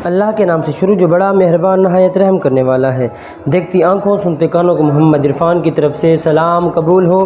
अल्लाह के नाम से शुरू जो बड़ा मेहरबान नहायत रहम करने वाला है। देखती आंखों सुनते कानों को मोहम्मद इरफान की तरफ से सलाम कबूल हो।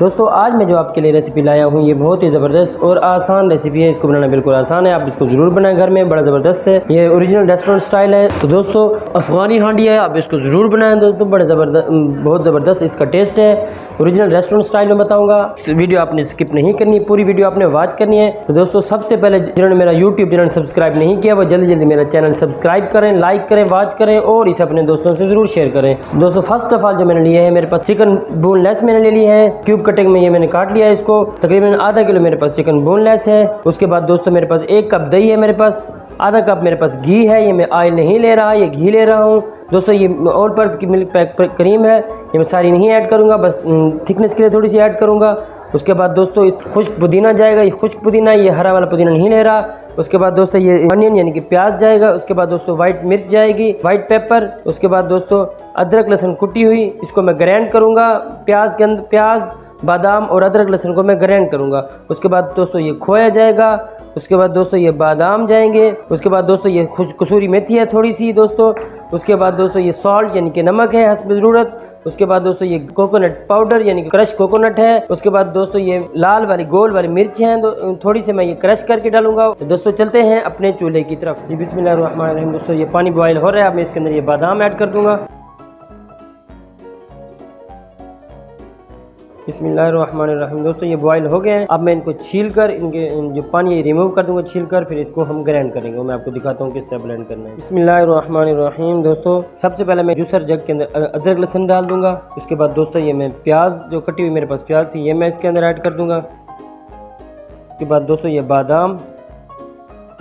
दोस्तों आज मैं जो आपके लिए रेसिपी लाया हूँ ये बहुत ही ज़बरदस्त और आसान रेसिपी है। इसको बनाना बिल्कुल आसान है, आप इसको ज़रूर बनाएं घर में, बड़ा ज़बरदस्त है। ये ओरिजिनल रेस्टोरेंट स्टाइल है। तो दोस्तों अफ़गानी हांडी है, आप इसको ज़रूर बनाएं दोस्तों, बड़े ज़बरदस्त, बहुत ज़बरदस्त इसका टेस्ट है। ओरिजिनल रेस्टोरेंट स्टाइल में बताऊँगा। इस वीडियो आपने स्किप नहीं करनी, पूरी वीडियो आपने वॉच करनी है। तो दोस्तों सबसे पहले जिन्होंने मेरा यूट्यूब चैनल सब्सक्राइब नहीं किया वो जल्दी जल्दी मेरा चैनल सब्सक्राइब करें, लाइक करें, वॉच करें और इसे अपने दोस्तों से ज़रूर शेयर करें। दोस्तों फर्स्ट ऑफ ऑल जो मैंने लिया है, मेरे पास चिकन बोनलेस मैंने ले लिया है। क्यूब कटिंग में ये मैंने काट लिया है इसको। तकरीबन आधा किलो मेरे पास चिकन बोनलेस है। उसके बाद दोस्तों मेरे पास 1 कप दही है, मेरे पास आधा कप मेरे पास घी है। ये मैं ऑयल नहीं ले रहा, ये घी ले रहा हूँ दोस्तों। ये ऑल पर्पस की मिल्क पैक क्रीम है, ये मैं सारी नहीं ऐड करूँगा, बस थिकनेस के लिए थोड़ी सी ऐड करूँगा। उसके बाद दोस्तों इस खुश्क पुदीना जाएगा, ये खुश्क पुदीना, ये हरा वाला पुदीना नहीं ले रहा। उसके बाद दोस्तों ये अनियन यानी कि प्याज जाएगा। उसके बाद दोस्तों वाइट मिर्च जाएगी, वाइट पेपर। उसके बाद दोस्तों अदरक लहसुन कुटी हुई, इसको मैं ग्राइंड करूँगा। प्याज के अंदर प्याज, बादाम और अदरक लहसुन को मैं ग्राइंड करूँगा। उसके बाद दोस्तों ये खोया जाएगा। उसके बाद दोस्तों ये बादाम जाएंगे। उसके बाद दोस्तों ये कसूरी मेथी है थोड़ी सी दोस्तों। उसके बाद दोस्तों ये सॉल्ट यानी कि नमक है हस्ब ज़रूरत। उसके बाद दोस्तों ये कोकोनट पाउडर यानी कि क्रश कोकोनट है। उसके बाद दोस्तों ये लाल वाली गोल वाली मिर्च हैं, थोड़ी सी मैं ये क्रश करके डालूंगा। तो दोस्तों चलते हैं अपने चूल्हे की तरफ। ये बिस्मिल्लाहिर्रहमानिर्रहीम। दोस्तों ये पानी बॉयल हो रहा है, अब मैं इसके अंदर ये बादाम ऐड कर दूंगा। बिस्मिल्लाहिर्रहमानिर्रहीम। दोस्तों ये बॉयल हो गए हैं, अब मैं इनको छील कर इनके जो पानी रिमूव कर दूंगा छील कर, फिर इसको हम ग्राइंड करेंगे। मैं आपको दिखाता हूँ किस तरह ब्लेंड करना है। बिस्मिल्लाहिर्रहमानिर्रहीम। दोस्तों सबसे पहले मैं जूसर जग के अंदर अदरक लहसुन डाल दूंगा। उसके बाद दोस्तों ये मैं प्याज जो कटी हुई मेरे पास प्याज थी ये मैं इसके अंदर ऐड कर दूंगा। उसके बाद दोस्तों ये बादाम।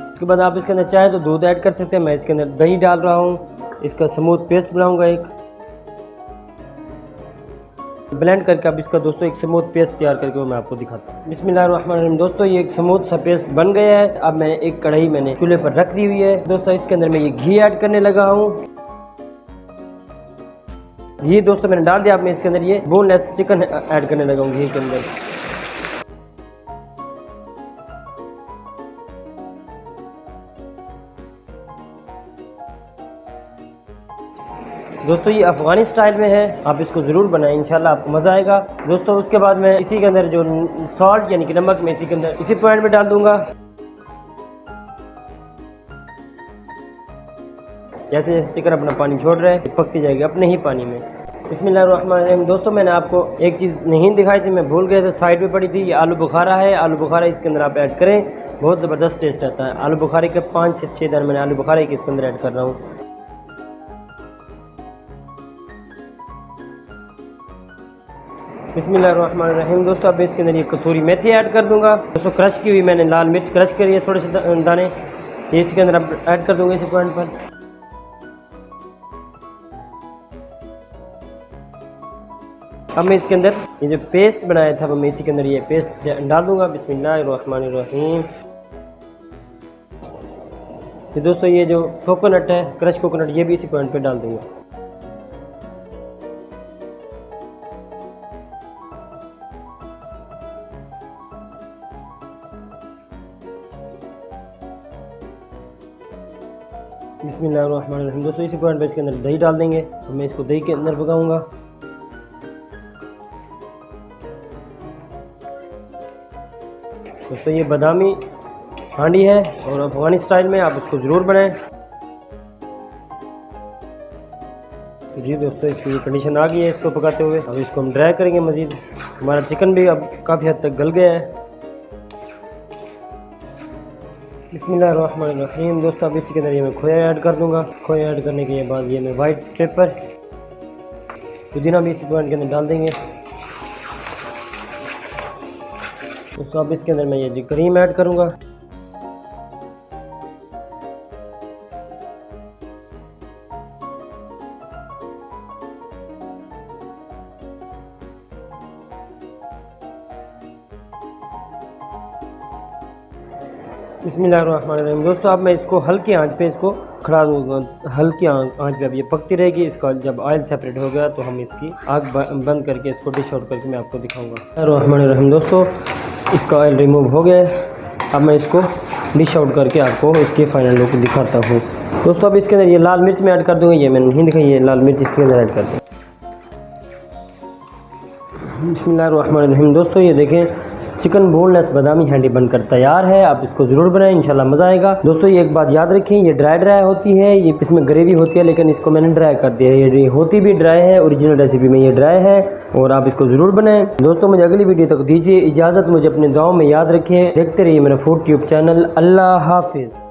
उसके बाद आप इसके अंदर चाहे तो दूध ऐड कर सकते हैं, मैं इसके अंदर दही डाल रहा हूँ। इसका स्मूथ पेस्ट बनाऊँगा एक ब्लेंड करके। अब इसका दोस्तों एक स्मूथ पेस्ट तैयार करके वो मैं आपको दिखाता हूँ। बिस्मिल्लाहिर्रहमानिर्रहीम। दोस्तों ये एक स्मूथ सा पेस्ट बन गया है। अब मैं एक कढ़ाई मैंने चूल्हे पर रख दी हुई है दोस्तों। इसके अंदर मैं ये घी ऐड करने लगा हूँ। घी दोस्तों मैंने डाल दिया। अब मैं इसके अंदर ये बोनलेस चिकन ऐड करने लगा हूँ घी के अंदर। दोस्तों ये अफ़गानी स्टाइल में है, आप इसको ज़रूर बनाएं, इंशाल्लाह आपको मज़ा आएगा दोस्तों। उसके बाद मैं इसी के अंदर जो सॉल्ट यानी कि नमक मैं इसी के अंदर इसी पॉइंट में डाल दूंगा। जैसे जैसे चिकन अपना पानी छोड़ रहा है पकती जाएगी अपने ही पानी में। बिस्मिल्लाहिर्रहमानिर्रहीम। दोस्तों मैंने आपको एक चीज़ नहीं दिखाई थी, मैं भूल गया था, साइड में पड़ी थी। ये आलू बुखारा है, आलू बुखारा इसके अंदर आप ऐड करें, बहुत ज़बरदस्त टेस्ट आता है। आलू बुखारे के 5 से 6 दाने मैंने आलू बुखारे के इसके अंदर ऐड कर रहा हूँ। बिस्मिल्लाहिर्रहमानिर्रहीम। दोस्तों अब इसके अंदर ये कसूरी मेथी ऐड कर दूंगा। दोस्तों क्रश की हुई मैंने लाल मिर्च क्रश करी है थोड़े से दाने, ये इसके अंदर अब ऐड कर दूंगा इसी पॉइंट पर। अब मैं इसके अंदर ये जो पेस्ट बनाया था मैं इसी के अंदर ये पेस्ट डाल दूंगा। बिस्मिल्लाहिर्रहमानिर्रहीम। ये दोस्तों ये जो कोकोनट है क्रश कोकोनट ये भी इसी पॉइंट पर डाल दूंगा। बिस्मिल्लाहिर्रहमानिर्रहीम। दोस्तों इसी पॉइंट पर इसके अंदर दही डाल देंगे। तो मैं इसको दही के अंदर पकाऊंगा। दोस्तों ये बादामी हांडी है और अफ़गानी स्टाइल में, आप इसको ज़रूर बनाएं। तो जी दोस्तों इसकी ये कंडीशन आ गई है इसको पकाते हुए। अब इसको हम ड्राई करेंगे मज़ीद। हमारा चिकन भी अब काफ़ी हद तक गल गया है। बिस्मिल्लाहिर्रहमानिर्रहीम। दोस्तों अब इसी के अंदर ये मैं खोया ऐड कर दूंगा। खोया ऐड करने के बाद ये मैं वाइट पेपर पुदीना भी इसी पॉइंट के अंदर डाल देंगे। दोस्तों अब इसके अंदर मैं ये जो क्रीम ऐड करूंगा। बिस्मिल्लाहिर्रहमानिर्रहीम। दोस्तों अब मैं इसको हल्की आंच पे इसको खड़ा दूंगा। हल्की आंच पे अब ये पकती रहेगी। इसका जब ऑयल सेपरेट हो गया तो हम इसकी आग बंद करके इसको डिश आउट करके मैं आपको दिखाऊंगा। रहमानिर्रहीम। दोस्तों इसका ऑयल रिमूव हो गया है। अब मैं इसको डिश आउट करके आपको इसके फाइनल लुक दिखाता हूँ। दोस्तों अब इसके अंदर ये लाल मिर्च मैं ऐड कर दूँगा, ये मैंने नहीं दिखाई, ये लाल मिर्च इसके अंदर ऐड कर दूँ। बिस्मिल्लाहिर्रहमानिर्रहीम। दोस्तों ये देखें चिकन बोनलेस बादामी हांडी बनकर तैयार है। आप इसको ज़रूर बनाएं, इंशाल्लाह मज़ा आएगा। दोस्तों ये एक बात याद रखें, ये ड्राई होती है, ये इसमें ग्रेवी होती है, लेकिन इसको मैंने ड्राई कर दिया है। ये होती भी ड्राई है, ओरिजिनल रेसिपी में ये ड्राई है और आप इसको ज़रूर बनाएं। दोस्तों मुझे अगली वीडियो तक दीजिए इजाज़त, मुझे अपने दुआओं में याद रखें। देखते रहिए मेरा फूड ट्यूब चैनल। अल्लाह हाफिज़।